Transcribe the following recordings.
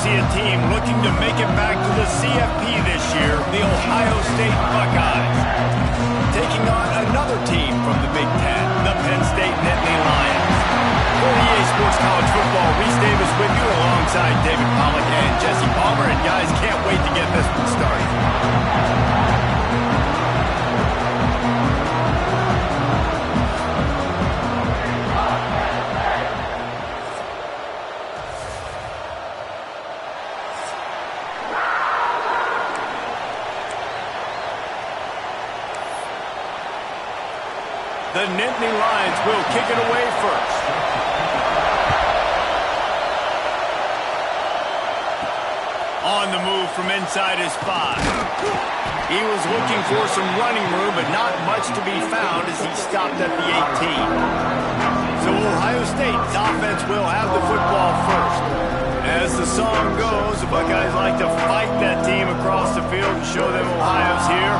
see a team looking to make it back to the CFP this year, the Ohio State Buckeyes. Taking on another team from the Big Ten, the Penn State Nittany Lions. For EA Sports College Football, Reese Davis with you alongside David Pollack and Jesse Palmer. And guys, can't wait to get this one started. The Nittany Lions will kick it away first. On the move from inside his 5. He was looking for some running room, but not much to be found as he stopped at the 18. So Ohio State's offense will have the football first. As the song goes, the Buckeyes like to fight that team across the field and show them Ohio's here.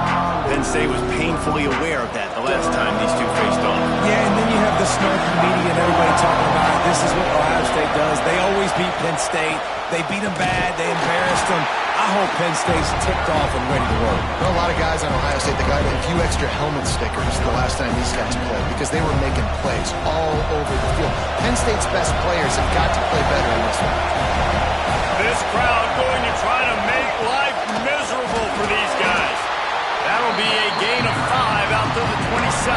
Penn State was painfully aware of that the last time these two faced off. Yeah, and then you have the snarky media and everybody talking about it. This is what Ohio State does. They always beat Penn State. They beat them bad. They embarrassed them. I hope Penn State's ticked off and ready to roll. There are a lot of guys on Ohio State that got a few extra helmet stickers the last time these guys played because they were making plays all over the field. Penn State's best players have got to play better in this one. This crowd going to try to make life miserable for these guys. That'll be a gain of 5 out to the 27.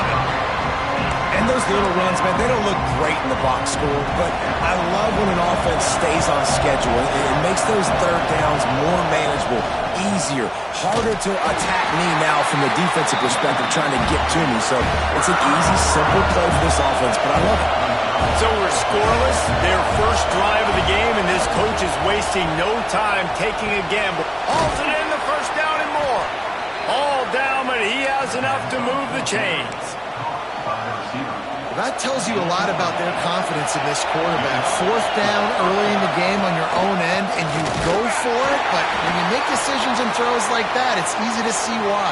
And those little runs, man, they don't look great in the box score, but I love when an offense stays on schedule. It makes those third downs more manageable, easier, harder to attack me now from the defensive perspective trying to get to me. So it's an easy, simple play for this offense, but I love it. So we're scoreless, their first drive of the game, and this coach is wasting no time taking a gamble. Hauls it in the first down and more. All down, but he has enough to move the chains. That tells you a lot about their confidence in this quarterback. Fourth down early in the game on your own end, and you go for it, but when you make decisions and throws like that, it's easy to see why.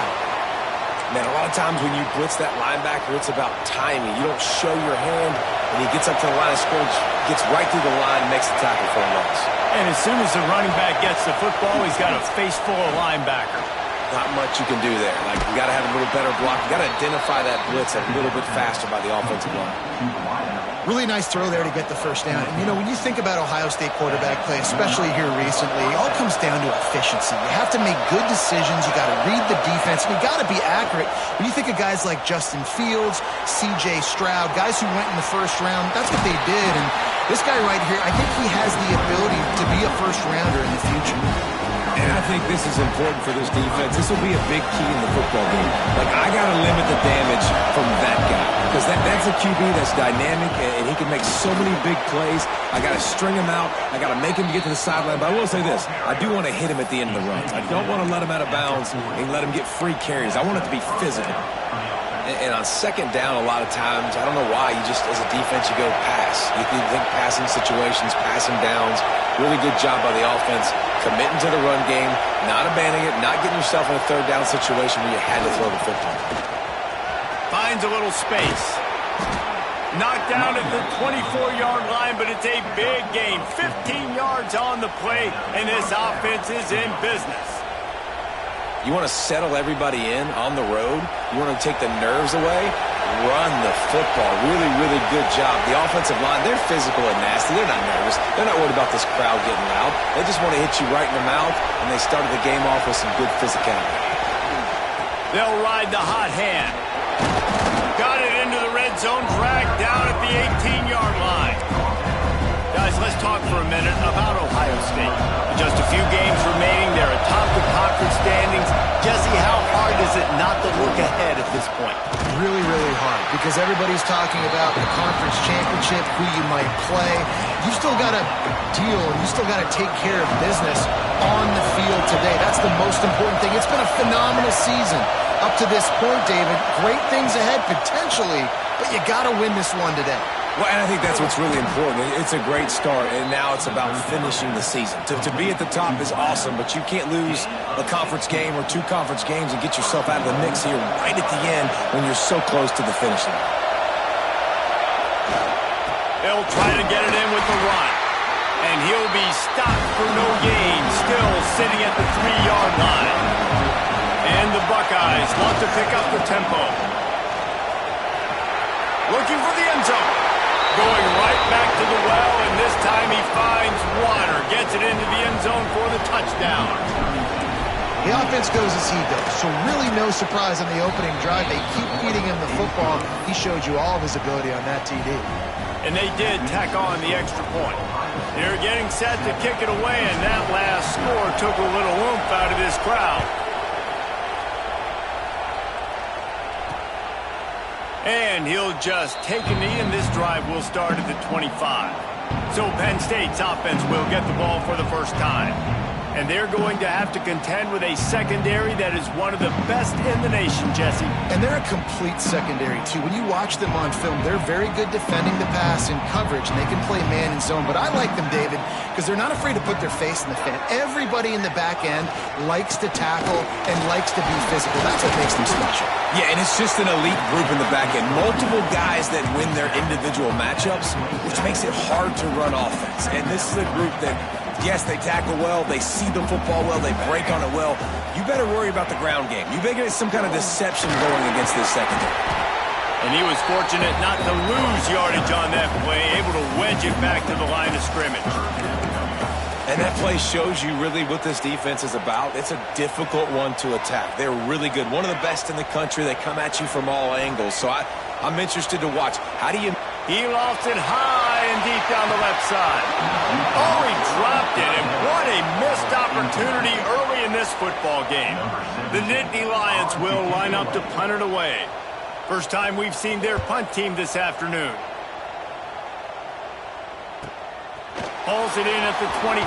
Man, a lot of times when you blitz that linebacker, it's about timing. You don't show your hand, and he gets up to the line of scrimmage, gets right through the line, makes the tackle for a loss. And as soon as the running back gets the football, he's got a face full of linebacker. Not much you can do there. Like, you got to have a little better block. You got to identify that blitz a little bit faster by the offensive line. Really nice throw there to get the first down. And, you know, when you think about Ohio State quarterback play, especially here recently, it all comes down to efficiency. You have to make good decisions. You got to read the defense, and you got to be accurate. When you think of guys like Justin Fields, C.J. Stroud, guys who went in the first round, that's what they did. And this guy right here, I think he has the ability to be a first-rounder in the future. And I think this is important for this defense. This will be a big key in the football game. Like, I got to limit the damage from that guy. Because that's a QB that's dynamic, and he can make so many big plays. I got to string him out. I got to make him get to the sideline. But I will say this. I do want to hit him at the end of the runs. I don't want to let him out of bounds and let him get free carries. I want it to be physical. And on second down, a lot of times, I don't know why, you just, as a defense, you go pass. You think passing situations, passing downs. Really good job by the offense, committing to the run game, not abandoning it, not getting yourself in a third down situation where you had to throw the football. Finds a little space. Knocked down at the 24-yard line, but it's a big gain. 15 yards on the play, and this offense is in business. You want to settle everybody in on the road. You want to take the nerves away. Run the football. Really, really good job. The offensive line, they're physical and nasty. They're not nervous. They're not worried about this crowd getting loud. They just want to hit you right in the mouth, and they started the game off with some good physicality. They'll ride the hot hand. Got it into the red zone, dragged down at the 18-yard line. Guys, let's talk for a minute about Ohio State. With just a few games remaining, they're atop the conference standings. Jesse, how hard is it not to look ahead at this point? Really, really hard, because everybody's talking about the conference championship, who you might play. You still got to deal, and you still got to take care of business on the field today. That's the most important thing. It's been a phenomenal season up to this point, David. Great things ahead, potentially, but you got to win this one today. Well, and I think that's what's really important. It's a great start, and now it's about finishing the season. To be at the top is awesome, but you can't lose a conference game or 2 conference games and get yourself out of the mix here right at the end when you're so close to the finish line. They'll try to get it in with the run. And he'll be stopped for no gain, still sitting at the 3-yard line. And the Buckeyes want to pick up the tempo. Looking for the end zone. Going right back to the well, and this time he finds water. Gets it into the end zone for the touchdown. The offense goes as he goes, so really no surprise on the opening drive. They keep feeding him the football. He showed you all of his ability on that TD. And they did tack on the extra point. They're getting set to kick it away, and that last score took a little oomph out of this crowd. And he'll just take a knee, and this drive will start at the 25. So Penn State's offense will get the ball for the first time. And they're going to have to contend with a secondary that is one of the best in the nation, Jesse. And they're a complete secondary, too. When you watch them on film, they're very good defending the pass and coverage, and they can play man and zone. But I like them, David, because they're not afraid to put their face in the fan. Everybody in the back end likes to tackle and likes to be physical. That's what makes them special. Yeah, and it's just an elite group in the back end. Multiple guys that win their individual matchups, which makes it hard to run offense. And this is a group that, yes, they tackle well, they see the football well, they break on it well. You better worry about the ground game. You better get some kind of deception going against this secondary. And he was fortunate not to lose yardage on that play, able to wedge it back to the line of scrimmage. And that play shows you really what this defense is about. It's a difficult one to attack. They're really good. One of the best in the country. They come at you from all angles. So I'm interested to watch. How do you... He lofts it high and deep down the left side. Oh, he dropped it, and what a missed opportunity early in this football game. The Nittany Lions will line up to punt it away. First time we've seen their punt team this afternoon. Hauls it in at the 25.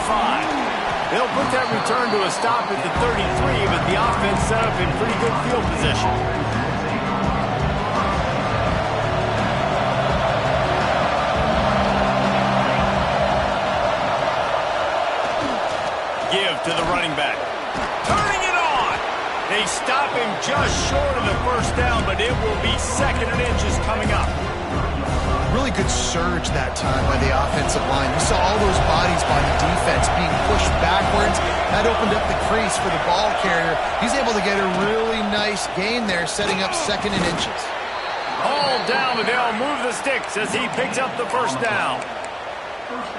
They'll put that return to a stop at the 33, but the offense set up in pretty good field position. Give to the running back. Turning it on. They stop him just short of the first down, but it will be 2nd and inches coming up. Really good surge that time by the offensive line. You saw all those bodies by the defense being pushed backwards. That opened up the crease for the ball carrier. He's able to get a really nice gain there, setting up 2nd and inches. All down, but they'll move the sticks as he picks up the first down.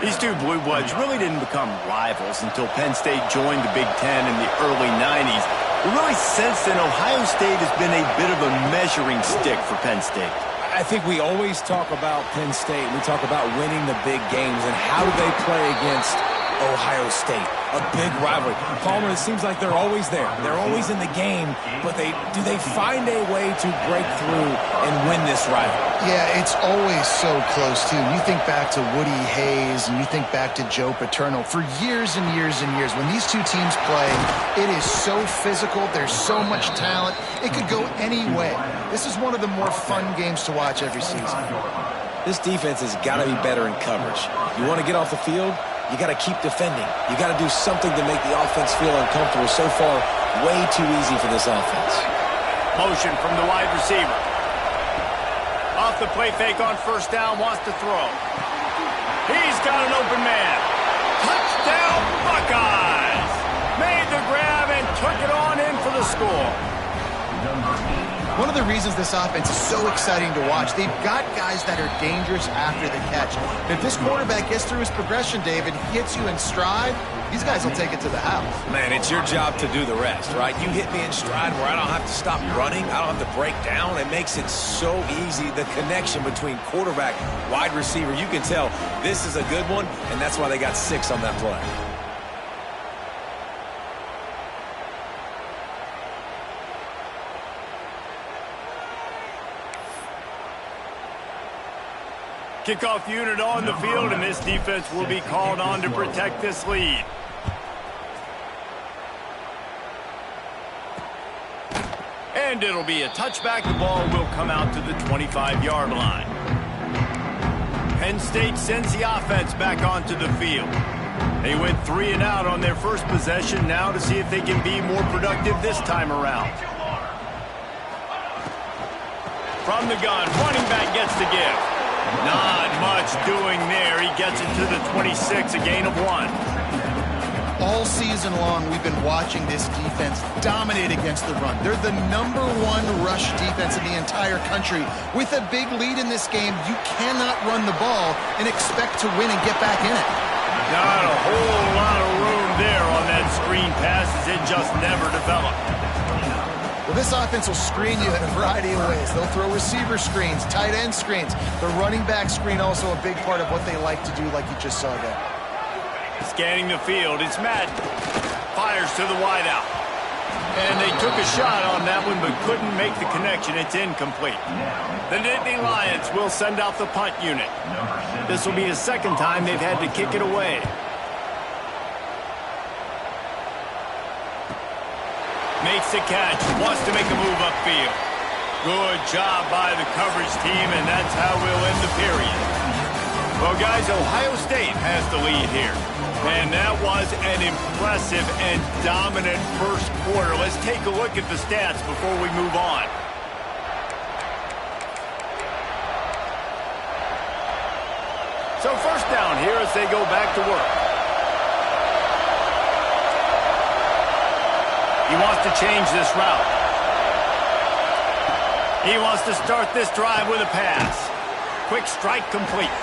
These two Blue Bloods really didn't become rivals until Penn State joined the Big Ten in the early 90s. But really since then, Ohio State has been a bit of a measuring stick for Penn State. I think we always talk about Penn State. We talk about winning the big games and how do they play against Ohio State, a big rivalry. Palmer, it seems like they're always there. They're always in the game, but do they find a way to break through and win this rivalry? Yeah, it's always so close, too. You think back to Woody Hayes and you think back to Joe Paterno. For years and years and years, when these two teams play, it is so physical. There's so much talent. It could go any way. This is one of the more fun games to watch every season. This defense has got to be better in coverage. You want to get off the field? You got to keep defending. You got to do something to make the offense feel uncomfortable. So far, way too easy for this offense. Motion from the wide receiver. Off the play fake on first down, wants to throw. He's got an open man. Touchdown, Buckeyes! Made the grab and took it on in for the score. One of the reasons this offense is so exciting to watch, they've got guys that are dangerous after the catch. If this quarterback gets through his progression, David, hits you in stride, these guys will take it to the house. Man, it's your job to do the rest, right? You hit me in stride where I don't have to stop running. I don't have to break down. It makes it so easy, the connection between quarterback, wide receiver. You can tell this is a good one, and that's why they got 6 on that play. Kickoff unit on the field, and this defense will be called on to protect this lead. And it'll be a touchback. The ball will come out to the 25-yard line. Penn State sends the offense back onto the field. They went 3 and out on their first possession, now to see if they can be more productive this time around. From the gun, running back gets the give. Not much doing there. He gets it to the 26, a gain of 1. All season long, we've been watching this defense dominate against the run. They're the #1 rush defense in the entire country. With a big lead in this game, you cannot run the ball and expect to win and get back in it. Not a whole lot of room there on that screen pass as it just never developed. Well, this offense will screen you in a variety of ways. They'll throw receiver screens, tight end screens. The running back screen also a big part of what they like to do, like you just saw there. Scanning the field, it's Madden. Fires to the wideout. And they took a shot on that one but couldn't make the connection. It's incomplete. The Nittany Lions will send out the punt unit. This will be the second time they've had to kick it away. Makes the catch, wants to make a move upfield. Good job by the coverage team, and that's how we'll end the period. Well, guys, Ohio State has the lead here. And that was an impressive and dominant first quarter. Let's take a look at the stats before we move on. So first down here as they go back to work. He wants to change this route. He wants to start this drive with a pass. Quick strike complete.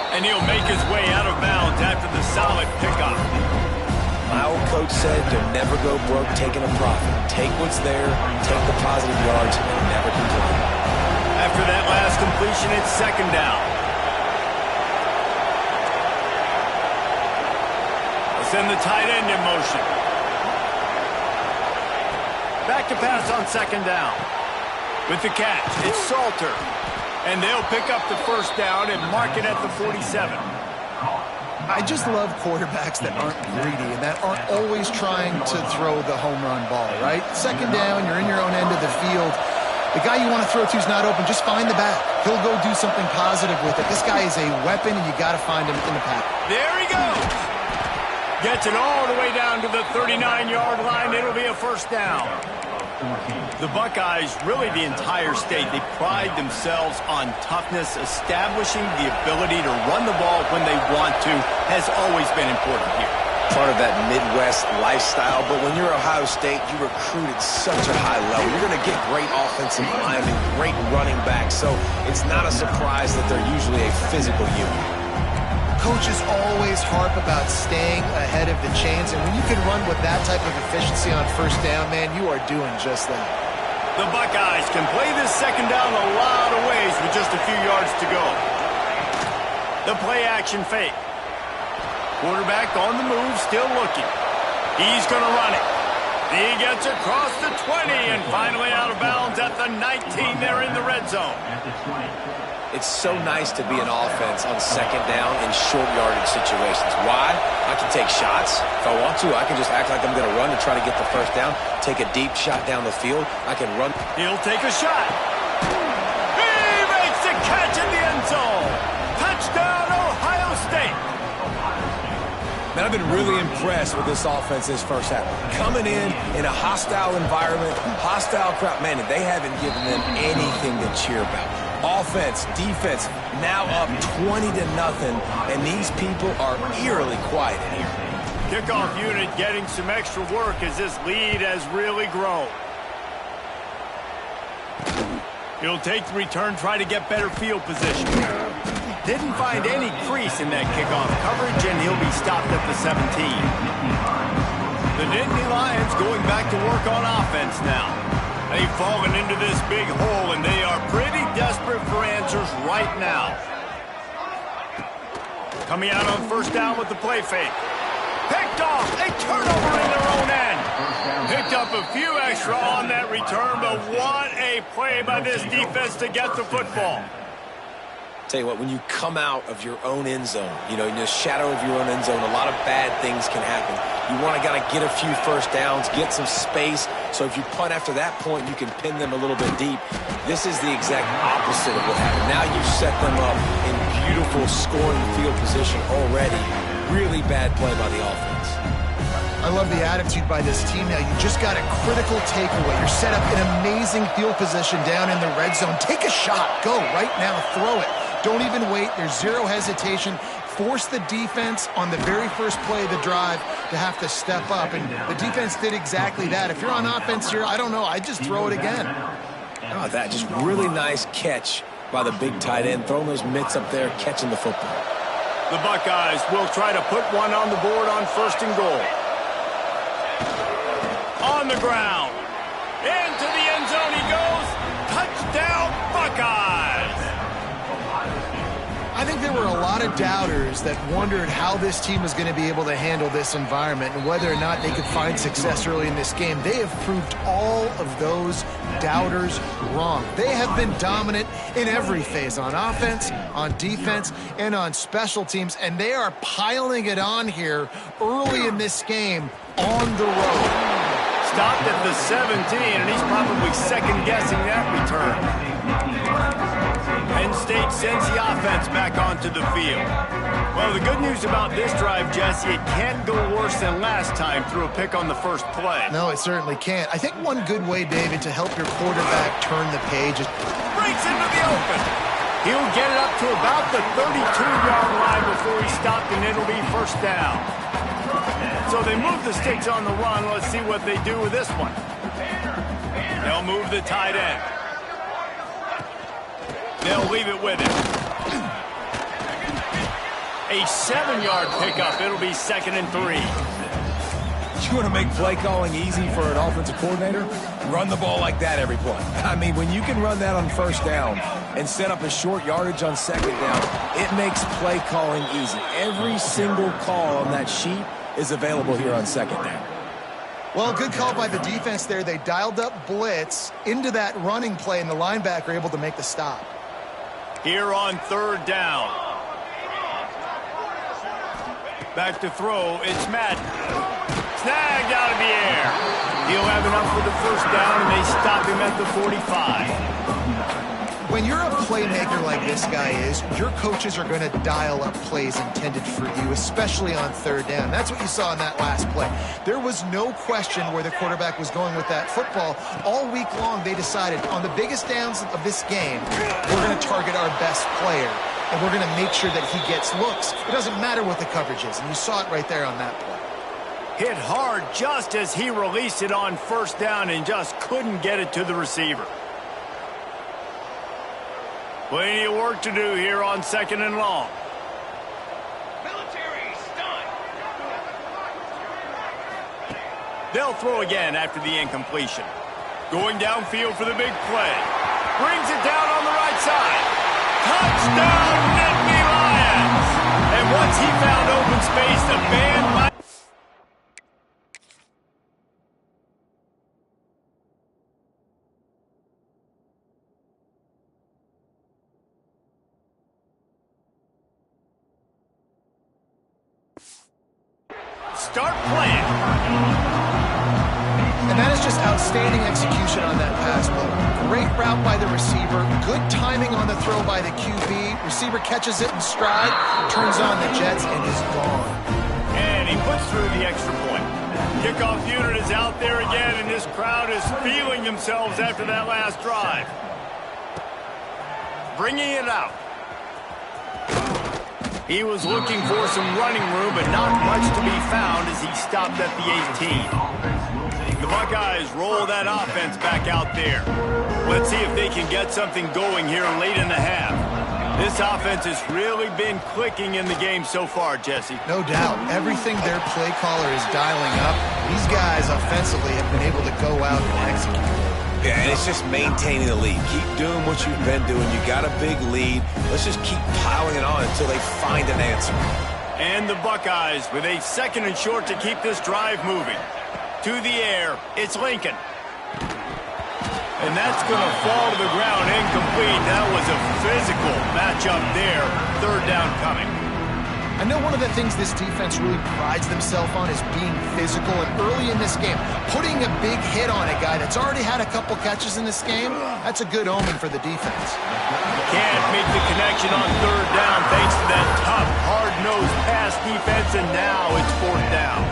And he'll make his way out of bounds after the solid pickup. My old coach said you'll never go broke taking a profit. Take what's there, take the positive yards, and never complain. After that last completion, it's second down. Let's send the tight end in motion. Back to pass on second down. With the catch, it's Salter. And they'll pick up the first down and mark it at the 47. I just love quarterbacks that aren't greedy and that aren't always trying to throw the home run ball, right? Second down, you're in your own end of the field. The guy you want to throw to is not open. Just find the back. He'll go do something positive with it. This guy is a weapon, and you got to find him in the pack. There he goes. Gets it all the way down to the 39-yard line. It'll be a first down. The Buckeyes, really the entire state, they pride themselves on toughness. Establishing the ability to run the ball when they want to has always been important here. Part of that Midwest lifestyle, but when you're Ohio State, you recruit at such a high level. You're going to get great offensive linemen, great running backs, so it's not a surprise that they're usually a physical unit. Coaches always harp about staying ahead of the chains, and when you can run with that type of efficiency on first down, man, you are doing just that. The Buckeyes can play this second down a lot of ways with just a few yards to go. The play action fake. Quarterback on the move, still looking. He's going to run it. He gets across the 20 and finally out of bounds at the 19 there in the red zone. It's so nice to be an offense on second down in short yardage situations. Why? I can take shots. If I want to, I can just act like I'm going to run to try to get the first down, take a deep shot down the field. I can run. He'll take a shot. He makes the catch in the end zone. Touchdown, Ohio State. Man, I've been really impressed with this offense this first half. Coming in a hostile environment, hostile crowd. Man, they haven't given them anything to cheer about. Offense, defense, now up 20-0, and these people are eerily quiet in here. Kickoff unit getting some extra work as this lead has really grown. He'll take the return, try to get better field position. Didn't find any crease in that kickoff coverage, and he'll be stopped at the 17. The Nittany Lions going back to work on offense now. They've fallen into this big hole, and they are pretty desperate for answers right now. Coming out on first down with the play fake. Picked off, a turnover in their own end. Picked up a few extra on that return, but what a play by this defense to get the football. Tell you what, when you come out of your own end zone, in the shadow of your own end zone, a lot of bad things can happen. You want to get a few first downs, get some space, so if you punt after that point, you can pin them a little bit deep. This is the exact opposite of what happened. Now you set them up in beautiful scoring field position already. Really bad play by the offense. I love the attitude by this team now. You just got a critical takeaway. You're set up in amazing field position down in the red zone. Take a shot. Go right now. Throw it. Don't even wait. There's zero hesitation. Force the defense on the very first play of the drive to have to step up, and the defense did exactly that. If you're on offense here, I don't know, I'd just throw it again. Oh, that just really nice catch by the big tight end, throwing those mitts up there, catching the football. The Buckeyes will try to put one on the board on 1st and goal. On the ground. Into the end zone he goes. Touchdown, Buckeyes! I think there were a lot of doubters that wondered how this team was going to be able to handle this environment and whether or not they could find success early in this game. They have proved all of those doubters wrong. They have been dominant in every phase, on offense, on defense, and on special teams, and they are piling it on here early in this game on the road. Stopped at the 17, and he's probably second-guessing that return. Penn State sends the offense back onto the field. Well, the good news about this drive, Jesse, it can't go worse than last time through a pick on the first play. No, it certainly can't. I think one good way, David, to help your quarterback turn the page is... Breaks into the open. He'll get it up to about the 32-yard line before he's stopped, and it'll be 1st down. So they move the sticks on the run. Let's see what they do with this one. They'll move the tight end. They'll leave it with him. A 7-yard pickup. It'll be 2nd and 3. You want to make play calling easy for an offensive coordinator? Run the ball like that every play. I mean, when you can run that on 1st down and set up a short yardage on 2nd down, it makes play calling easy. Every single call on that sheet is available here on 2nd down. Well, good call by the defense there. They dialed up blitz into that running play, and the linebacker able to make the stop. Here on 3rd down. Back to throw. It's Madden. Snagged out of the air. He'll have enough for the 1st down, and they stop him at the 45. When you're a playmaker like this guy is, your coaches are going to dial up plays intended for you, especially on 3rd down. That's what you saw in that last play. There was no question where the quarterback was going with that football. All week long, they decided on the biggest downs of this game, we're going to target our best player, and we're going to make sure that he gets looks. It doesn't matter what the coverage is, and you saw it right there on that play. Hit hard just as he released it on 1st down and just couldn't get it to the receiver. Plenty of work to do here on 2nd and long. Military stunt. They'll throw again after the incompletion. Going downfield for the big play. Brings it down on the right side. Touchdown, Nittany Lions! And once he found open space, the band might... Start playing. And that is just outstanding execution on that pass play. Great route by the receiver. Good timing on the throw by the QB. Receiver catches it in stride, turns on the jets, and is gone. And he puts through the extra point. Kickoff unit is out there again, and this crowd is feeling themselves after that last drive. Bringing it out. He was looking for some running room, but not much to be found as he stopped at the 18. The Buckeyes roll that offense back out there. Let's see if they can get something going here late in the half. This offense has really been clicking in the game so far, Jesse. No doubt. Everything their play caller is dialing up, these guys offensively have been able to go out and execute. Yeah, and it's just maintaining the lead. Keep doing what you've been doing. You got a big lead. Let's just keep piling it on until they find an answer. And the Buckeyes with a 2nd and short to keep this drive moving. To the air, it's Lincoln. And that's going to fall to the ground incomplete. That was a physical matchup there. 3rd down coming. I know one of the things this defense really prides themselves on is being physical, and early in this game, putting a big hit on a guy that's already had a couple catches in this game, that's a good omen for the defense. Can't make the connection on 3rd down thanks to that tough, hard-nosed pass defense, and now it's 4th down.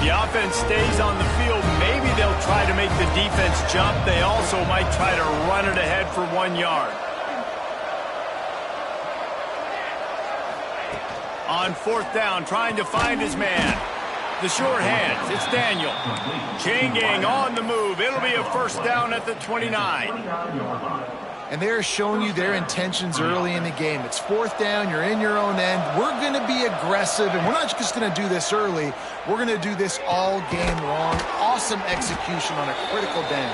The offense stays on the field. Maybe they'll try to make the defense jump. They also might try to run it ahead for 1 yard. On fourth down, trying to find his man. The short hands, it's Daniel. Chain gang on the move. It'll be a first down at the 29. And they're showing you their intentions early in the game. It's fourth down, you're in your own end. We're going to be aggressive, and we're not just going to do this early. We're going to do this all game long. Awesome execution on a critical down.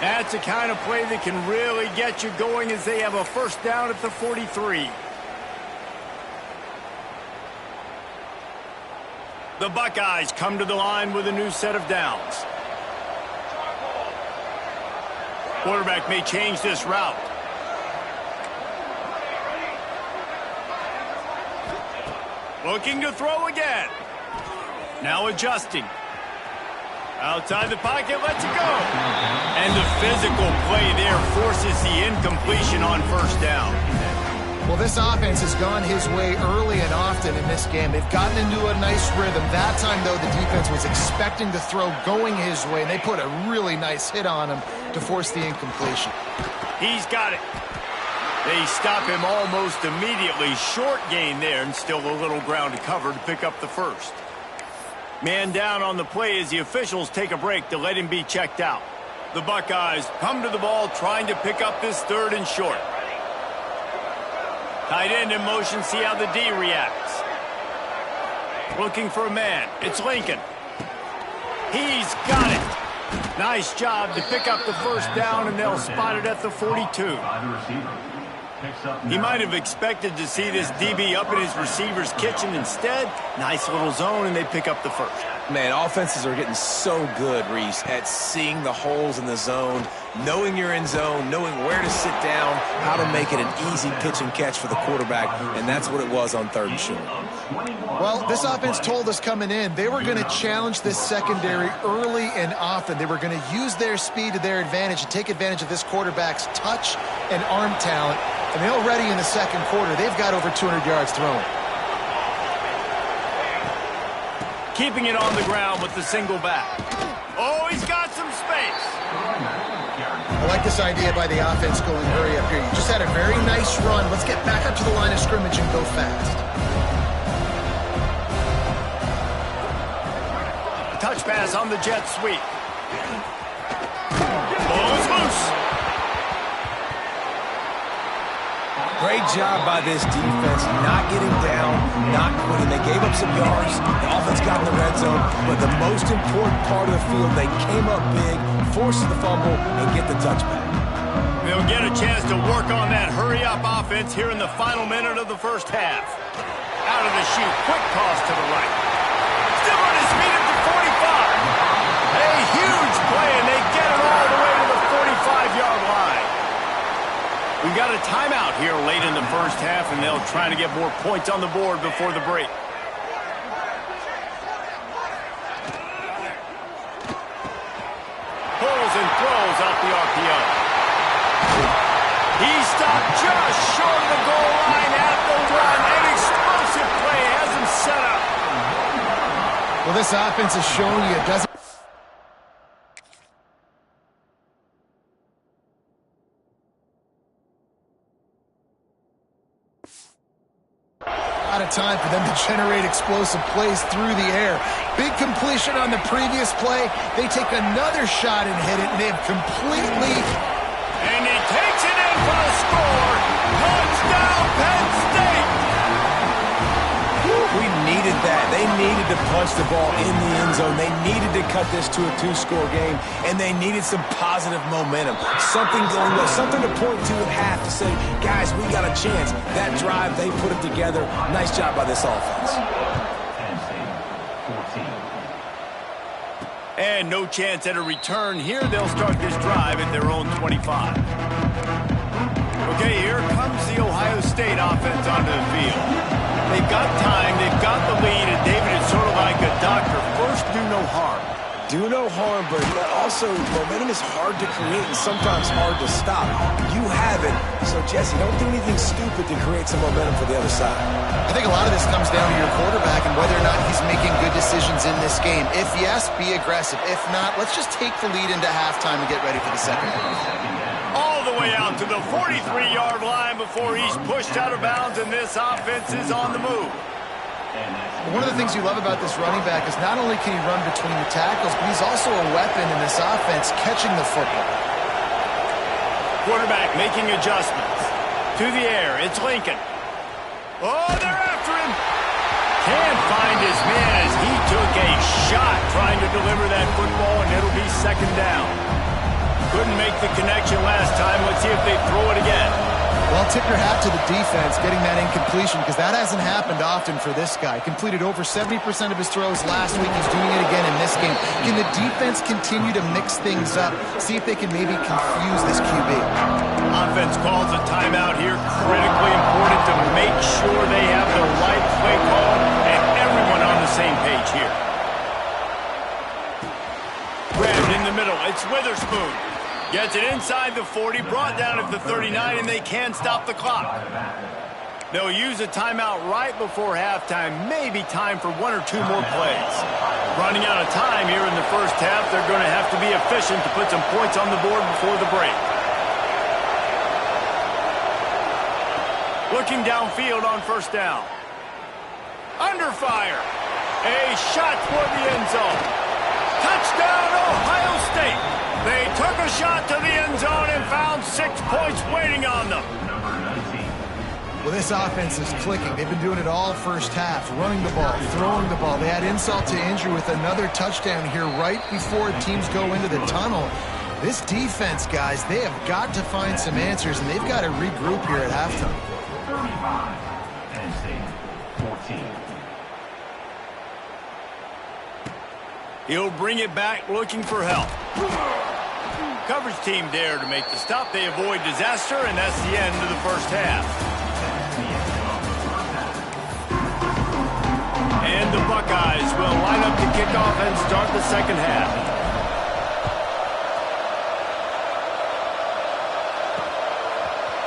That's the kind of play that can really get you going as they have a first down at the 43. The Buckeyes come to the line with a new set of downs. Quarterback may change this route. Looking to throw again. Now adjusting. Outside the pocket, lets it go. And the physical play there forces the incompletion on first down. Well, this offense has gone his way early and often in this game. They've gotten into a nice rhythm. That time, though, the defense was expecting the throw going his way, and they put a really nice hit on him to force the incompletion. He's got it. They stop him almost immediately. Short gain there, and still a little ground to cover to pick up the first. Man down on the play as the officials take a break to let him be checked out. The Buckeyes come to the ball trying to pick up this third and short. Tight end in motion, see how the D reacts. Looking for a man. It's Lincoln. He's got it. Nice job to pick up the first down, and they'll spot it at the 42. He might have expected to see this DB up in his receiver's kitchen. Instead, nice little zone, and they pick up the first. Man, offenses are getting so good, Reese, at seeing the holes in the zone, knowing you're in zone, knowing where to sit down, how to make it an easy pitch and catch for the quarterback, and that's what it was on third and short. Well, this offense told us coming in they were going to challenge this secondary early and often. They were going to use their speed to their advantage and take advantage of this quarterback's touch and arm talent. And already in the second quarter, they've got over 200 yards thrown. Keeping it on the ground with the single back. Oh, he's got some space. I like this idea by the offense going hurry up here. You just had a very nice run. Let's get back up to the line of scrimmage and go fast. Touch pass on the jet sweep. Ball is loose. Great job by this defense, not getting down, not quitting. They gave up some yards. The offense got in the red zone, but the most important part of the field, they came up big, forced the fumble, and get the touchback. They'll get a chance to work on that hurry-up offense here in the final minute of the first half. Out of the chute, quick toss to the right. Still on his feet at the 45. A huge play, and they get it all the way to the 45-yard line. We've got a timeout here late in the first half, and they'll try to get more points on the board before the break. Pulls and throws out the RPO. He stopped just short of the goal line at the one. An explosive play has him set up. Well, this offense is showing you it doesn't. Out of time for them to generate explosive plays through the air. Big completion on the previous play. They take another shot and hit it, and they've completely... And he takes it in for the score. Touchdown, Penn State! We needed that. They needed to punch the ball in the end zone. They needed to cut this to a two-score game, and they needed some positive momentum. Something going well, something to point to at half to say, guys, we got a chance. That drive, they put it together. Nice job by this offense. And no chance at a return here. They'll start this drive at their own 25. Okay, here comes the Ohio State offense onto the field. They've got time, they've got the lead, and David is sort of like a doctor. First, do no harm. Do no harm, but also momentum is hard to create and sometimes hard to stop. You have it, so Jesse, don't do anything stupid to create some momentum for the other side. I think a lot of this comes down to your quarterback and whether or not he's making good decisions in this game. If yes, be aggressive. If not, let's just take the lead into halftime and get ready for the second half. All the way out to the 43-yard line before he's pushed out of bounds, and this offense is on the move. One of the things you love about this running back is not only can he run between the tackles, but he's also a weapon in this offense catching the football. Quarterback making adjustments. To the air, it's Lincoln. Oh, they're after him. Can't find his man as he took a shot trying to deliver that football, and it'll be second down. Couldn't make the connection last time. Let's see if they throw it again. Well, tip your hat to the defense getting that incompletion, because that hasn't happened often for this guy. Completed over 70% of his throws last week. He's doing it again in this game. Can the defense continue to mix things up? See if they can maybe confuse this QB. Offense calls a timeout here. Critically important to make sure they have the right play call and everyone on the same page here. Grabbed in the middle. It's Witherspoon. Gets it inside the 40, brought down at the 39, and they can't stop the clock. They'll use a timeout right before halftime. Maybe time for one or two more plays. Running out of time here in the first half. They're going to have to be efficient to put some points on the board before the break. Looking downfield on first down. Under fire. A shot toward the end zone. Touchdown, Ohio State. They took a shot to the end zone and found 6 points waiting on them. Well, this offense is clicking. They've been doing it all first half, running the ball, throwing the ball. They had insult to injury with another touchdown here right before teams go into the tunnel. This defense, guys, they have got to find some answers, and they've got to regroup here at halftime. 35, Penn State, 14. He'll bring it back looking for help. Coverage team there to make the stop. They avoid disaster, and that's the end of the first half. And the Buckeyes will line up to kick off and start the second half.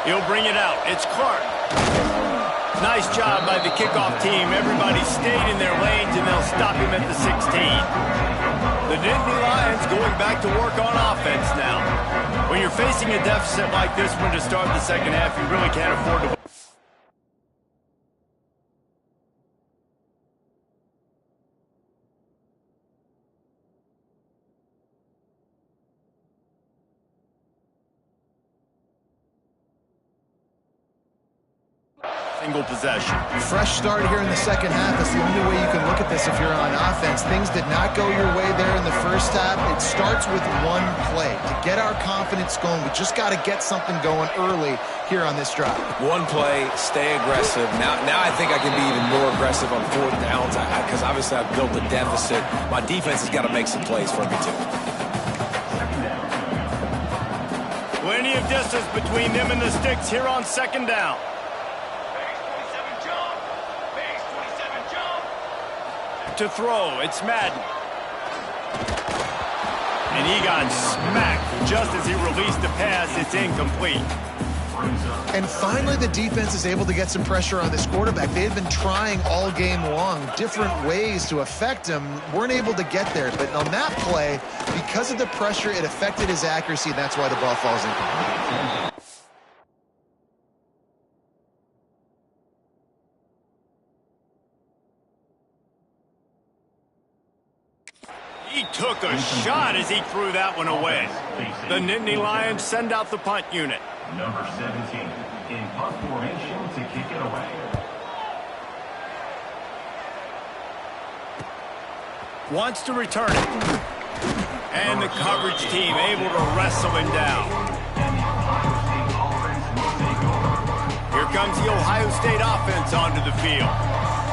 He'll bring it out. It's Clark. Nice job by the kickoff team. Everybody stayed in their lanes, and they'll stop him at the 16. The Nittany Lions going back to work on offense now. When you're facing a deficit like this one to start the second half, you really can't afford to... Single possession. Fresh start here in the second half. That's the only way you can look at this if you're on offense. Things did not go your way there in the first half. It starts with one play. To get our confidence going, we just got to get something going early here on this drive. One play, stay aggressive. Now I think I can be even more aggressive on fourth downs because obviously I've built a deficit. My defense has got to make some plays for me too. Plenty of distance between them and the sticks here on second down. To throw, it's Madden. And he got smacked just as he released the pass. It's incomplete. And finally, the defense is able to get some pressure on this quarterback. They had been trying all game long, different ways to affect him. Weren't able to get there. But on that play, because of the pressure, it affected his accuracy, and that's why the ball falls incomplete. He took a shot as he threw that one away. The Nittany Lions send out the punt unit. Number 17 in punt formation to kick it away. Wants to return it. And the coverage team able to wrestle him down. Here comes the Ohio State offense onto the field.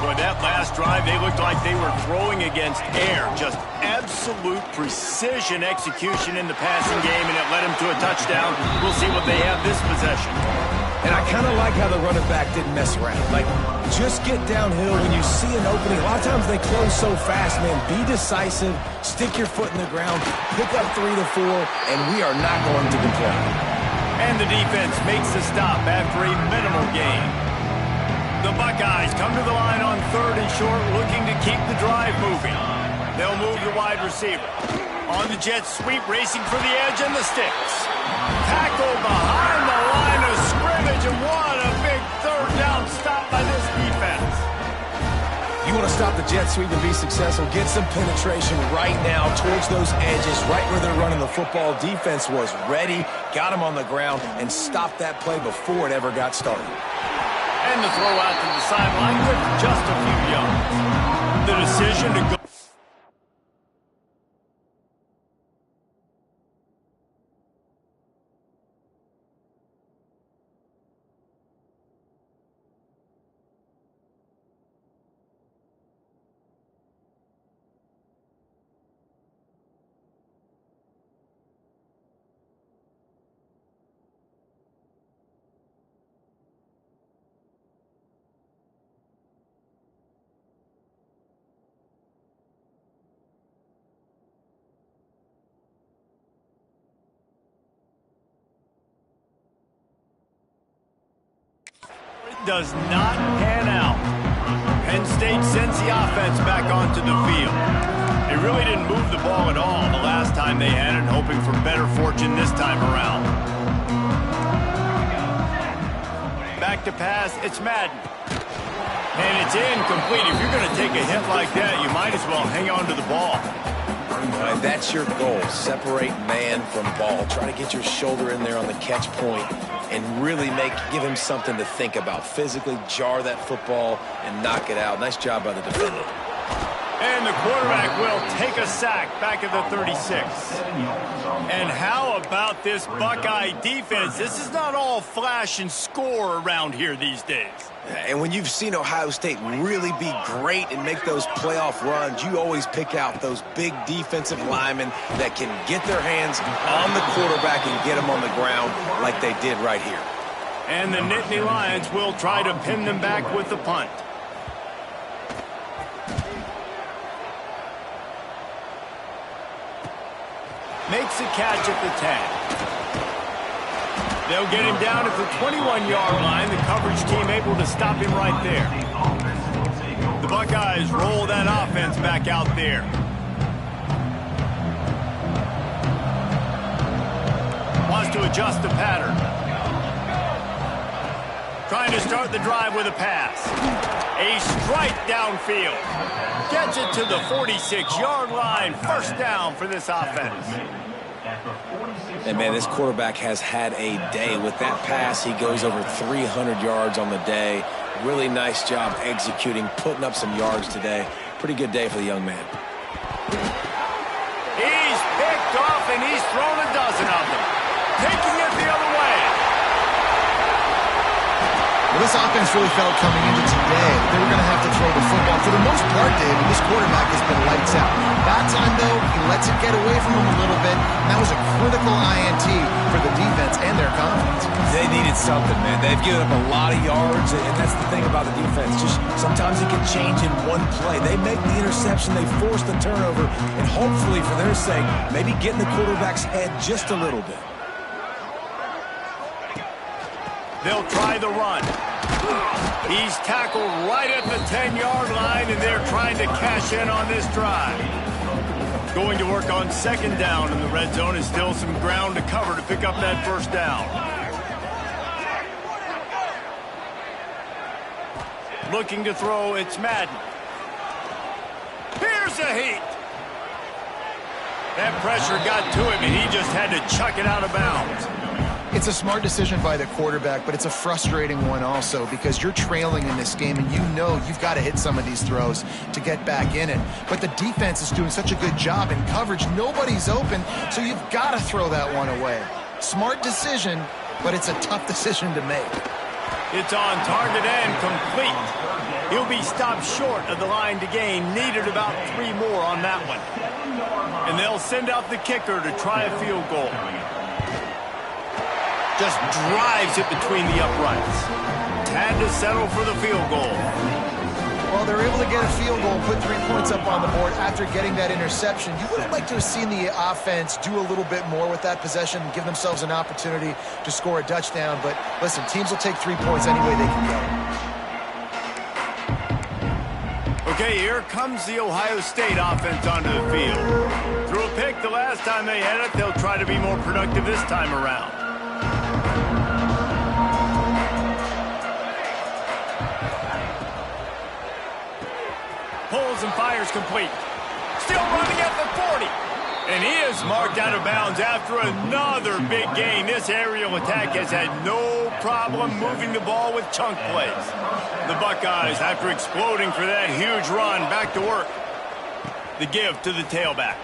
Boy, that last drive, they looked like they were throwing against air. Just absolute precision execution in the passing game, and it led them to a touchdown. We'll see what they have this possession. And I kind of like how the running back didn't mess around. Like, just get downhill when you see an opening. A lot of times they close so fast, man. Be decisive, stick your foot in the ground, pick up 3 to 4, and we are not going to complain. And the defense makes the stop after a minimal gain. The Buckeyes come to the line on 3rd and short, looking to keep the drive moving. They'll move the wide receiver. On the jet sweep, racing for the edge and the sticks. Tackle behind the line of scrimmage, and what a big 3rd down stop by this defense. You stop the jet sweep and be successful, get some penetration right now towards those edges, right where they're running the football. Defense was ready, got him on the ground, and stopped that play before it ever got started. And the throw out to the sideline with just a few yards. The decision to go. Does not pan out. Penn State sends the offense back onto the field. They really didn't move the ball at all the last time they had it, hoping for better fortune this time around. Back to pass, it's Madden. And it's incomplete. If you're going to take a hit like that, you might as well hang on to the ball. That's your goal. Separate man from ball. Try to get your shoulder in there on the catch point and really give him something to think about. Physically jar that football and knock it out. Nice job by the defender. And the quarterback will take a sack back at the 36. And how about this Buckeye defense? This is not all flash and score around here these days. And when you've seen Ohio State really be great and make those playoff runs, you always pick out those big defensive linemen that can get their hands on the quarterback and get them on the ground like they did right here. And the Nittany Lions will try to pin them back with the punt. Makes a catch at the 10. They'll get him down at the 21-yard line. The coverage team able to stop him right there. The Buckeyes roll that offense back out there. Wants to adjust the pattern. Trying to start the drive with a pass. A strike downfield. Gets it to the 46-yard line. First down for this offense. And, man, this quarterback has had a day. With that pass, he goes over 300 yards on the day. Really nice job executing, putting up some yards today. Pretty good day for the young man. He's picked off, and he's thrown a dozen of them. Taking it the other way. Well, this offense really felt coming into today they were going to have to throw the football. For the most part, David, this quarterback has been lights out. That time, though, he lets it get away from him a little bit, and that was a critical INT for the defense and their confidence. They needed something, man. They've given up a lot of yards, and that's the thing about the defense. Just sometimes it can change in one play. They make the interception, they force the turnover, and hopefully, for their sake, maybe get in the quarterback's head just a little bit. They'll try the run. He's tackled right at the 10-yard line, and they're trying to cash in on this drive. Going to work on second down in the red zone, and still some ground to cover to pick up that first down. Looking to throw, it's Madden. Here's a heat. That pressure got to him, and he just had to chuck it out of bounds. It's a smart decision by the quarterback, but it's a frustrating one also because you're trailing in this game and you know you've got to hit some of these throws to get back in it. But the defense is doing such a good job in coverage. Nobody's open, so you've got to throw that one away. Smart decision, but it's a tough decision to make. It's on target and complete. He'll be stopped short of the line to gain. Needed about 3 more on that one. And they'll send out the kicker to try a field goal. Just drives it between the uprights. Had to settle for the field goal. Well, they're able to get a field goal, put 3 points up on the board after getting that interception. You would have liked to have seen the offense do a little bit more with that possession and give themselves an opportunity to score a touchdown. But listen, teams will take 3 points any way they can get it. Okay, here comes the Ohio State offense onto the field. Threw a pick the last time they had it. They'll try to be more productive this time around. fires complete. Still running at the 40. And he is marked out of bounds after another big gain. This aerial attack has had no problem moving the ball with chunk plays. The Buckeyes, after exploding for that huge run, back to work. The give to the tailback.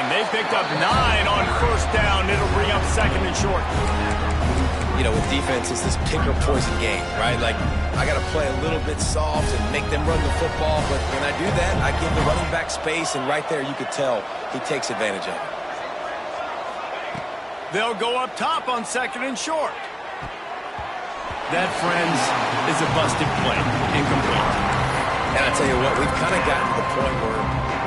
And they picked up 9 on first down. It'll bring up second and short. You know, with defense, it's this pick or poison game, right? Like, I got to play a little bit soft and make them run the football, but when I do that, I give the running back space, and right there you could tell he takes advantage of it. They'll go up top on second and short. That, friends, is a busted play. Incomplete. And I tell you what, we've kind of gotten to the point where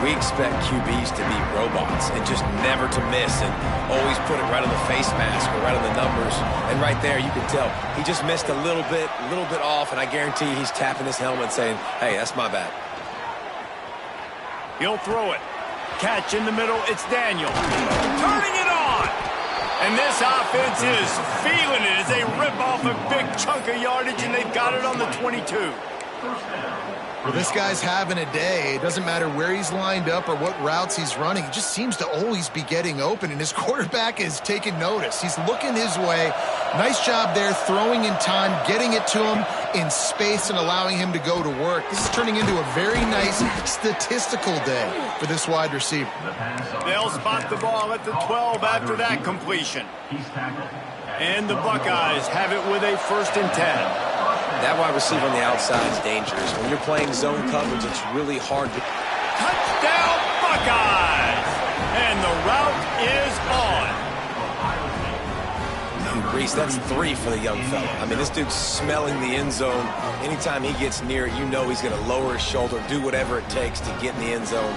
we expect QBs to be robots and just never to miss and always put it right on the face mask or right on the numbers. And right there, you can tell he just missed a little bit off, and I guarantee he's tapping his helmet saying, hey, that's my bad. He'll throw it. Catch in the middle. It's Daniel. Turning it on. And this offense is feeling it as they rip off a big chunk of yardage, and they've got it on the 22. Well, this guy's having a day. It doesn't matter where he's lined up or what routes he's running. He just seems to always be getting open, and his quarterback is taking notice. He's looking his way. Nice job there, throwing in time, getting it to him in space and allowing him to go to work. This is turning into a very nice statistical day for this wide receiver. They'll spot the ball at the 12 after that completion. And the Buckeyes have it with a 1st and 10. That wide receiver on the outside is dangerous. When you're playing zone coverage, it's really hard to... Touchdown, Buckeyes! And the route is on. Reese, that's 3 for the young fella. I mean, this dude's smelling the end zone. Anytime he gets near it, you know he's going to lower his shoulder, do whatever it takes to get in the end zone.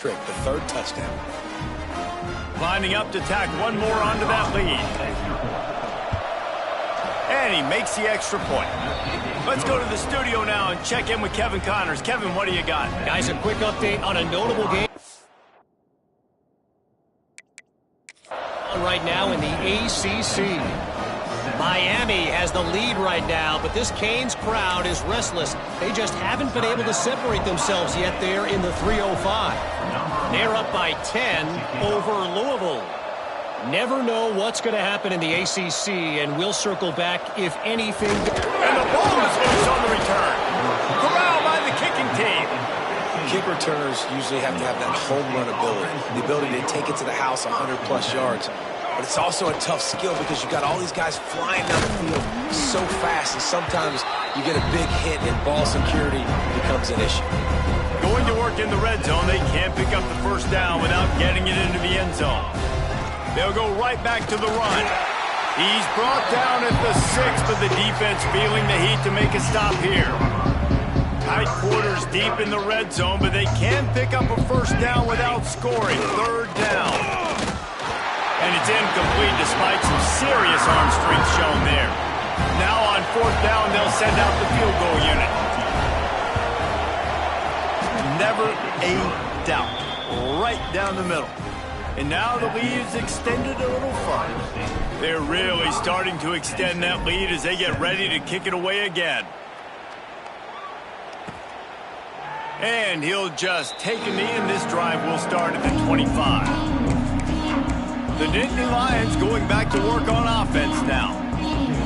Trick, the 3rd touchdown. Lining up to tack one more onto that lead. And he makes the extra point. Let's go to the studio now and check in with Kevin Connors. Kevin, what do you got? Guys, a quick update on a notable game right now in the ACC. Miami has the lead right now, but this Canes crowd is restless. They just haven't been able to separate themselves yet there in the 305. They're up by 10 over Louisville. Never know what's going to happen in the ACC, and we'll circle back if anything. And the ball is loose on the return. Corralled by the kicking team. Kick returners usually have to have that home run ability, the ability to take it to the house 100-plus yards. But it's also a tough skill because you've got all these guys flying down the field so fast, and sometimes you get a big hit and ball security becomes an issue. Going to work in the red zone, they can't pick up the first down without getting it into the end zone. They'll go right back to the run. He's brought down at the 6, but the defense feeling the heat to make a stop here. Tight quarters deep in the red zone, but they can pick up a first down without scoring. 3rd down. And it's incomplete despite some serious arm strength shown there. Now on 4th down, they'll send out the field goal unit. Never a doubt. Right down the middle. And now the lead is extended a little farther. They're really starting to extend that lead as they get ready to kick it away again. And he'll just take a knee, and this drive will start at the 25. The Nittany Lions going back to work on offense now.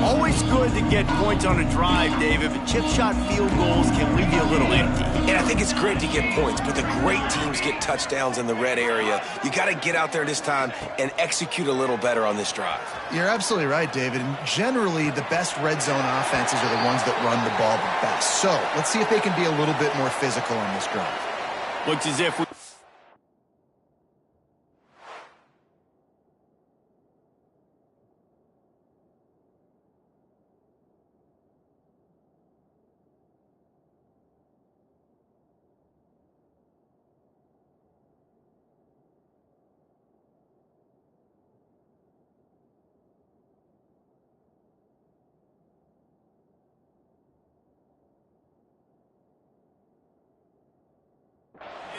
Always good to get points on a drive, David, but chip shot field goals can leave you a little empty. And I think it's great to get points, but the great teams get touchdowns in the red area. You got to get out there this time and execute a little better on this drive. You're absolutely right, David. And generally, the best red zone offenses are the ones that run the ball the best. So let's see if they can be a little bit more physical on this drive. Looks as if we...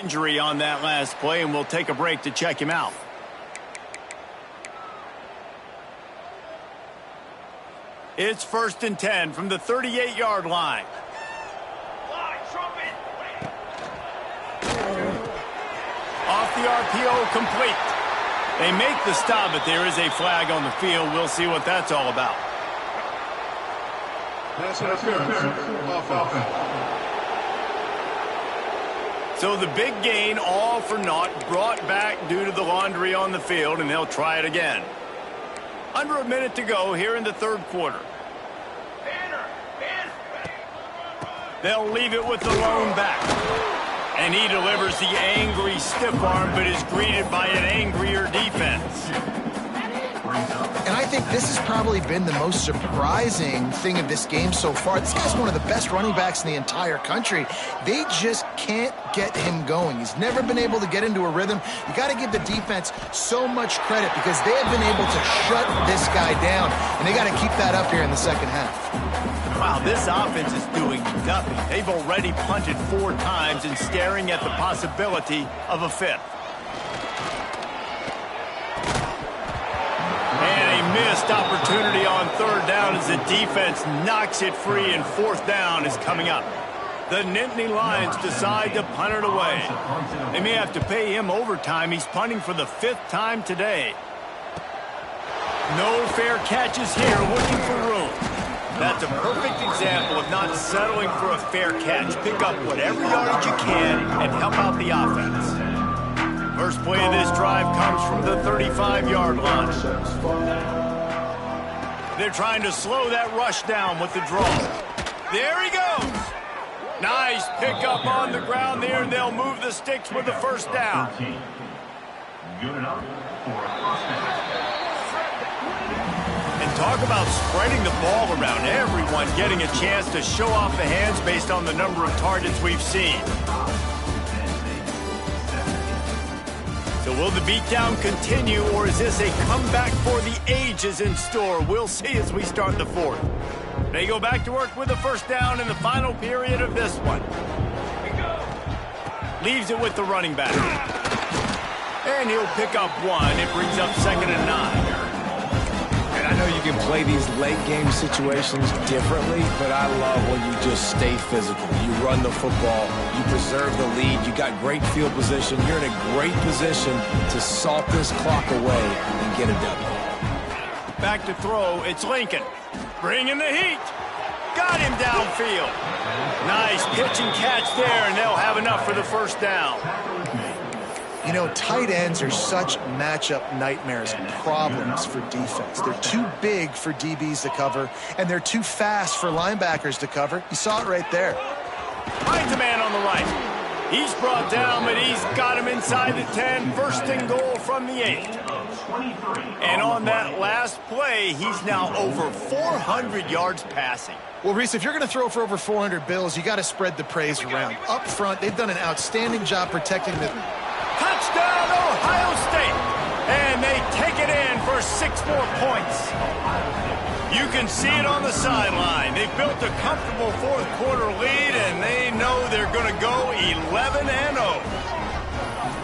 Injury on that last play, and we'll take a break to check him out. It's 1st and 10 from the 38-yard line. Off the RPO, complete. They make the stop, but there is a flag on the field. We'll see what that's all about. Pass interference. Offense. So the big gain, all for naught, brought back due to the laundry on the field, and they'll try it again. Under a minute to go here in the third quarter. They'll leave it with the lone back. And he delivers the angry stiff arm, but is greeted by an angrier defense. And I think this has probably been the most surprising thing of this game so far. This guy's one of the best running backs in the entire country. They just can't get him going. He's never been able to get into a rhythm. You got to give the defense so much credit because they have been able to shut this guy down, and they got to keep that up here in the second half. Wow, this offense is doing nothing. They've already punted 4 times and staring at the possibility of a 5th. And a missed opportunity on 3rd down as the defense knocks it free, and 4th down is coming up. The Nittany Lions decide to punt it away. They may have to pay him overtime. He's punting for the 5th time today. No fair catches here, looking for room. That's a perfect example of not settling for a fair catch. Pick up whatever yardage you can and help out the offense. First play of this drive comes from the 35-yard line. They're trying to slow that rush down with the draw. There he goes. Nice pickup on the ground there, and they'll move the sticks with the 1st down. Good enough for a first down. Talk about spreading the ball around. Everyone getting a chance to show off the hands based on the number of targets we've seen. So will the beatdown continue, or is this a comeback for the ages in store? We'll see as we start the 4th. They go back to work with the 1st down in the final period of this one. Leaves it with the running back. And he'll pick up 1. It brings up 2nd and 9. I know you can play these late game situations differently, but I love when you just stay physical. You run the football, you preserve the lead, you got great field position. You're in a great position to salt this clock away and get a W. Back to throw, it's Lincoln. Bringing the heat. Got him downfield. Nice pitch and catch there, and they'll have enough for the 1st down. You know, tight ends are such matchup nightmares and problems for defense. They're too big for DBs to cover, and they're too fast for linebackers to cover. You saw it right there. Finds a man on the right. He's brought down, but he's got him inside the 10. 1st and goal from the 8. And on that last play, he's now over 400 yards passing. Well, Reese, if you're going to throw for over 400 bills, you got to spread the praise around. Up front, they've done an outstanding job protecting the... Touchdown, Ohio State! And they take it in for 6 more points. You can see it on the sideline. They've built a comfortable 4th quarter lead, and they know they're going to go 11-0.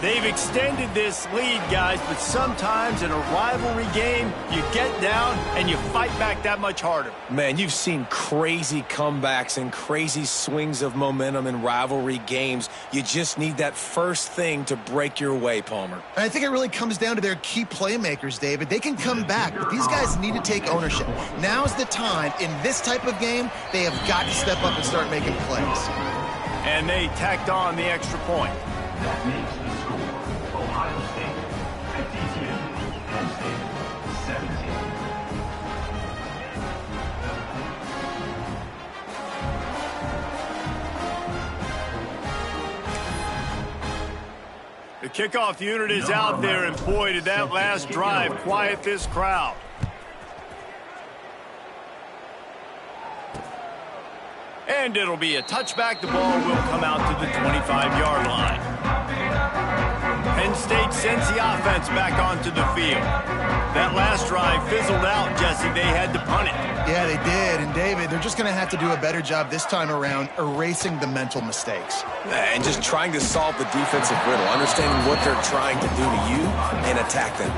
They've extended this lead, guys, but sometimes in a rivalry game, you get down and you fight back that much harder. Man, you've seen crazy comebacks and crazy swings of momentum in rivalry games. You just need that first thing to break your way, Palmer. And I think it really comes down to their key playmakers, David. They can come back, but these guys need to take ownership. Now's the time. In this type of game, they have got to step up and start making plays. And they tacked on the extra point. That makes the score Ohio State 52, Penn State 17. The kickoff unit is out there, and boy, did that last drive quiet this crowd. And it'll be a touchback. The ball will come out to the 25-yard line. Penn State sends the offense back onto the field. That last drive fizzled out, Jesse. They had to punt it. Yeah, they did. And, David, they're just going to have to do a better job this time around erasing the mental mistakes. And just trying to solve the defensive riddle, understanding what they're trying to do to you and attack them.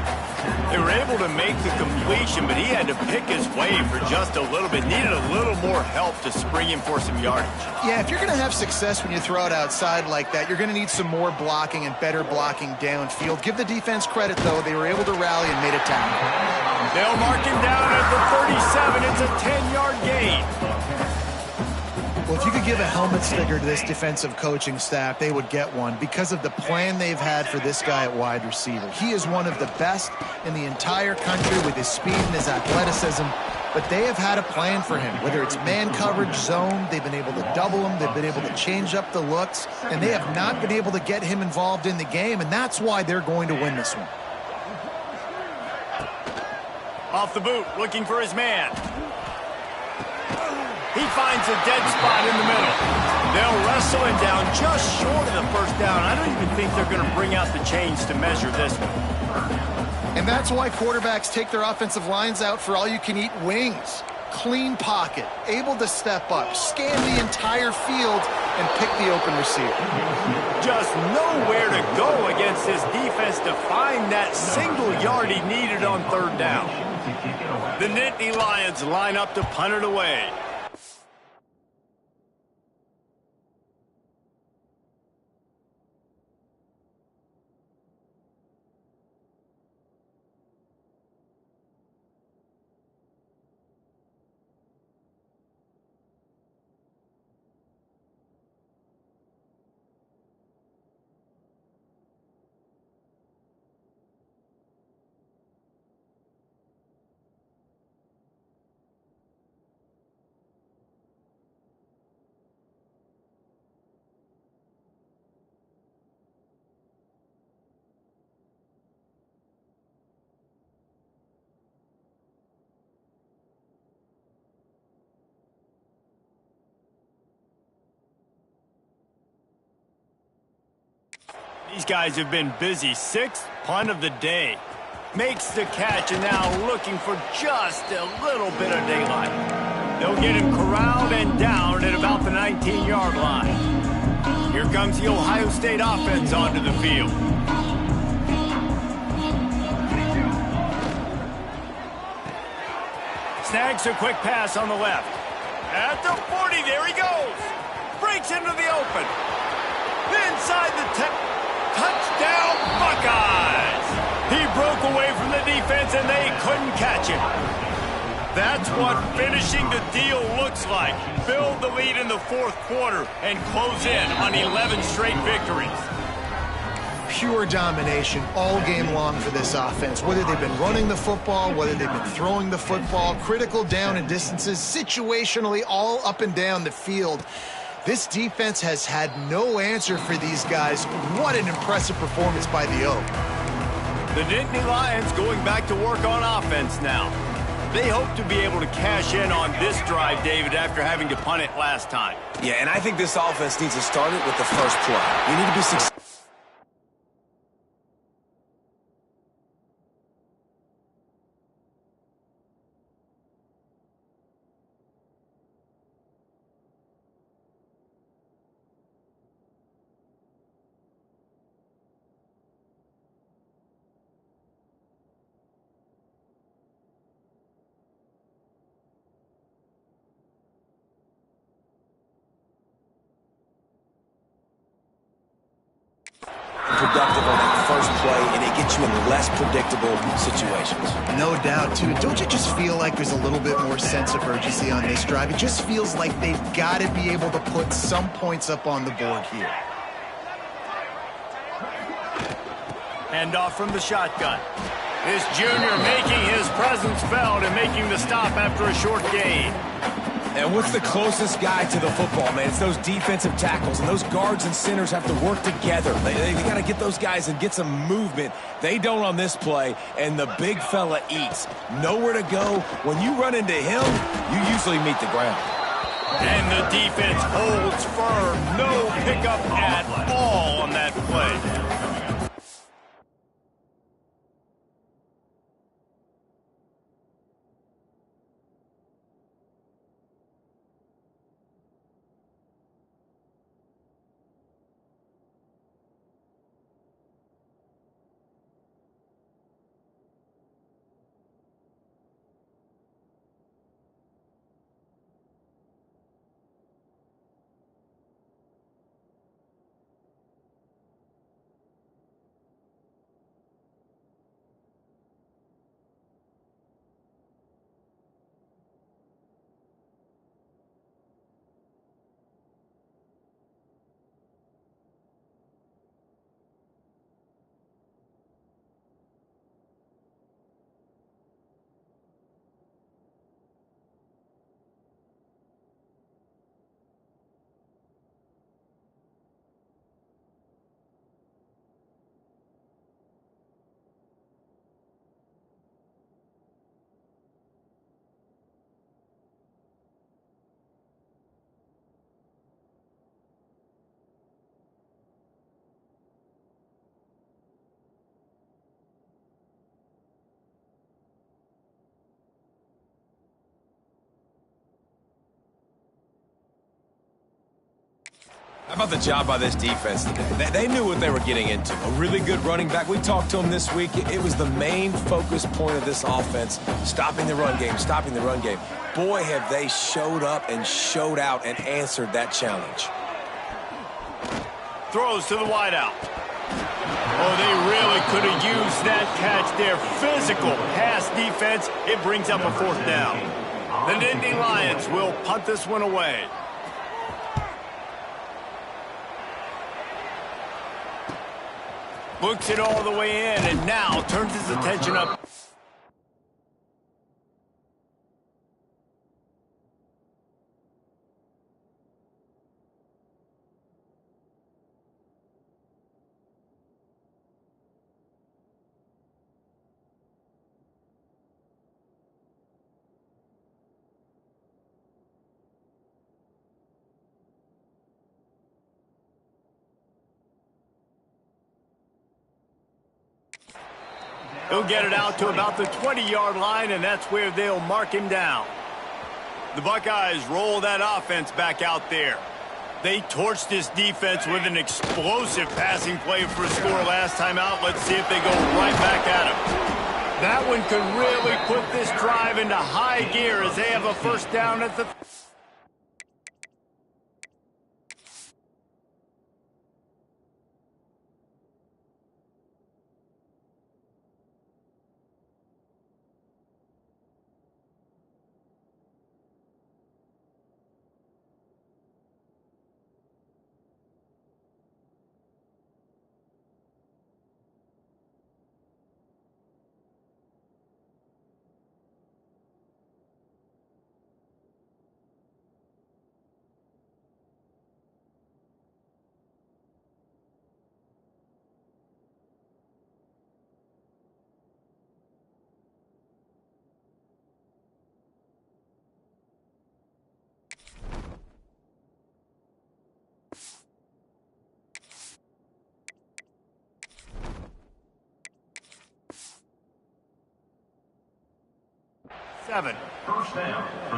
They were able to make the completion, but he had to pick his way for just a little bit. Needed a little more help to spring him for some yardage. Yeah, if you're going to have success when you throw it outside like that, you're going to need some more blocking and better blocking downfield. Give the defense credit, though. They were able to rally and made a tackle. They'll mark him down at the 37. It's a 10-yard gain. Well, if you could give a helmet sticker to this defensive coaching staff, they would get one because of the plan they've had for this guy at wide receiver. He is one of the best in the entire country with his speed and his athleticism, but they have had a plan for him. Whether it's man coverage, zone, they've been able to double him, they've been able to change up the looks, and they have not been able to get him involved in the game, and that's why they're going to win this one. Off the boot, looking for his man. He finds a dead spot in the middle. They'll wrestle him down just short of the first down. I don't even think they're going to bring out the chains to measure this one. And that's why quarterbacks take their offensive lines out for all-you-can-eat wings. Clean pocket, able to step up, scan the entire field, and pick the open receiver. Just nowhere to go against this defense to find that single yard he needed on third down. The Nittany Lions line up to punt it away. These guys have been busy. Sixth punt of the day. Makes the catch and now looking for just a little bit of daylight. They'll get him corralled and down at about the 19-yard line. Here comes the Ohio State offense onto the field. Snags a quick pass on the left. At the 40, there he goes. Breaks into the open. Inside the 10. Touchdown, Buckeyes! He broke away from the defense, and they couldn't catch him. That's what finishing the deal looks like. Build the lead in the fourth quarter and close in on 11 straight victories. Pure domination all game long for this offense. Whether they've been running the football, whether they've been throwing the football, critical down and distances, situationally all up and down the field. This defense has had no answer for these guys. What an impressive performance by the Oak. The Nittany Lions going back to work on offense now. They hope to be able to cash in on this drive, David, after having to punt it last time. Yeah, and I think this offense needs to start it with the first play. You need to be successful. Productive on that first play, and it gets you in less predictable situations. No doubt, too. Don't you just feel like there's a little bit more sense of urgency on this drive? It just feels like they've got to be able to put some points up on the board here. Handoff from the shotgun. This junior making his presence felt and making the stop after a short gain. And what's the closest guy to the football, man? It's those defensive tackles, and those guards and centers have to work together. They got to get those guys and get some movement. They don't on this play, and the big fella eats. Nowhere to go. When you run into him, you usually meet the ground. And the defense holds firm. No pickup at all on that play. How about the job by this defense today? They knew what they were getting into. A really good running back. We talked to him this week. It was the main focus point of this offense, stopping the run game, stopping the run game. Boy, have they showed up and showed out and answered that challenge. Throws to the wideout. Oh, they really could have used that catch there. Physical pass defense. It brings up a 4th down. The Nittany Lions will punt this one away. Looks it all the way in, and now turns his attention up. He'll get it out to about the 20-yard line, and that's where they'll mark him down. The Buckeyes roll that offense back out there. They torched this defense with an explosive passing play for a score last time out. Let's see if they go right back at him. That one could really put this drive into high gear as they have a 1st down at the...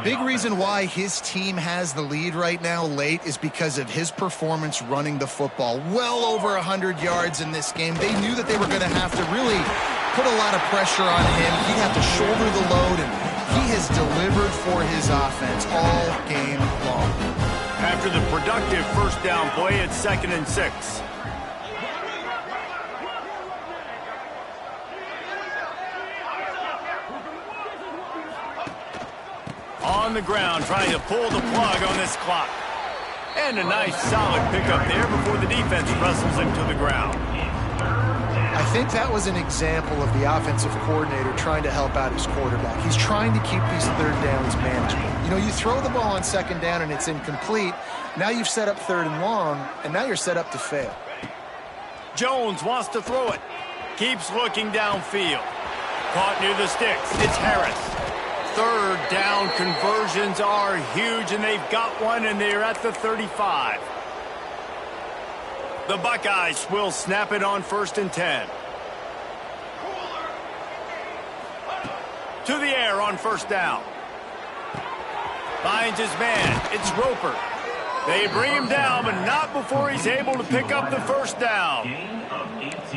Big reason why his team has the lead right now late is because of his performance running the football. Well over 100 yards in this game. They knew that they were going to have to really put a lot of pressure on him. He'd have to shoulder the load, and he has delivered for his offense all game long. After the productive 1st down play, it's 2nd and 6. On the ground, trying to pull the plug on this clock. And a nice solid pickup there before the defense wrestles him to the ground. I think that was an example of the offensive coordinator trying to help out his quarterback. He's trying to keep these 3rd downs manageable. You know, you throw the ball on 2nd down and it's incomplete. Now you've set up 3rd and long, and now you're set up to fail. Jones wants to throw it. Keeps looking downfield. Caught near the sticks. It's Harris. 3rd down conversions are huge, and they've got one, and they're at the 35. The Buckeyes will snap it on 1st and 10. To the air on 1st down. Finds his man. It's Roper. They bring him down, but not before he's able to pick up the 1st down.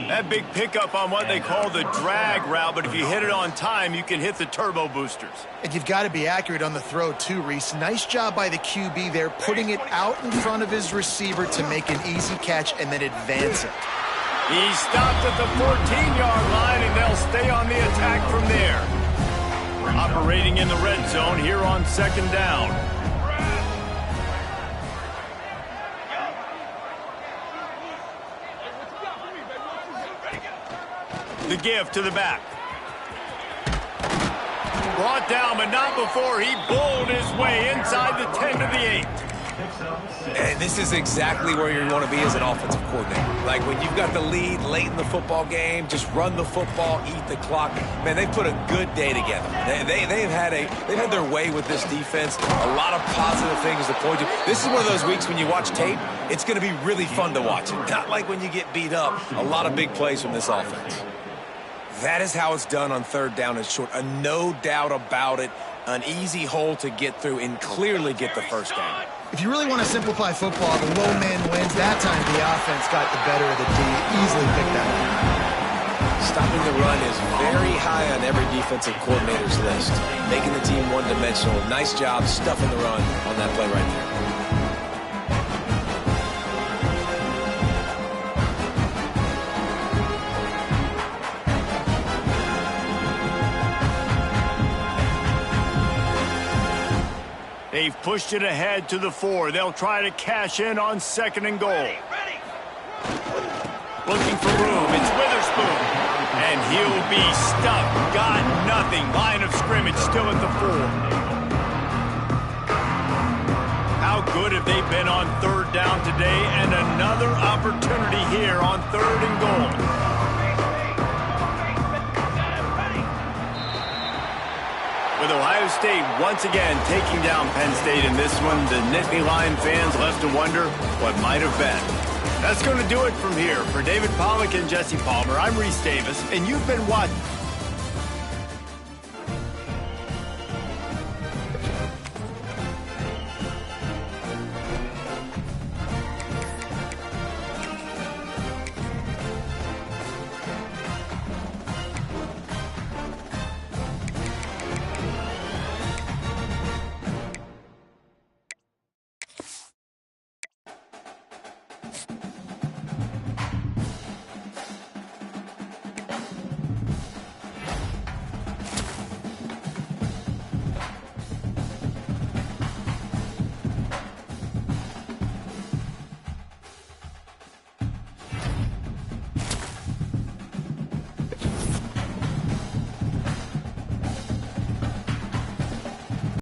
That big pickup on what they call the drag route, but if you hit it on time, you can hit the turbo boosters. And you've got to be accurate on the throw, too, Reese. Nice job by the QB there, putting it out in front of his receiver to make an easy catch and then advance it. He stopped at the 14-yard line, and they'll stay on the attack from there. Operating in the red zone here on 2nd down. The give to the back. Brought down, but not before he bowled his way inside the 10 to the 8. And this is exactly where you want to be as an offensive coordinator. Like when you've got the lead late in the football game, just run the football, eat the clock. Man, they've put a good day together. They've had their way with this defense. A lot of positive things to point to. This is one of those weeks when you watch tape, it's going to be really fun to watch it. Not like when you get beat up. A lot of big plays from this offense. That is how it's done on 3rd down and short. No doubt about it. An easy hole to get through and clearly get the 1st down. If you really want to simplify football, the low man wins. That time the offense got the better of the D. Easily picked that up. Stopping the run is very high on every defensive coordinator's list. Making the team one-dimensional. Nice job stuffing the run on that play right there. They've pushed it ahead to the 4. They'll try to cash in on 2nd and goal. Looking for room. It's Witherspoon. And he'll be stuck. Got nothing. Line of scrimmage still at the 4. How good have they been on 3rd down today? And another opportunity here on 3rd and goal. With Ohio State once again taking down Penn State in this one, the Nittany Lion fans left to wonder what might have been. That's going to do it from here. For David Pollack and Jesse Palmer, I'm Reese Davis, and you've been watching.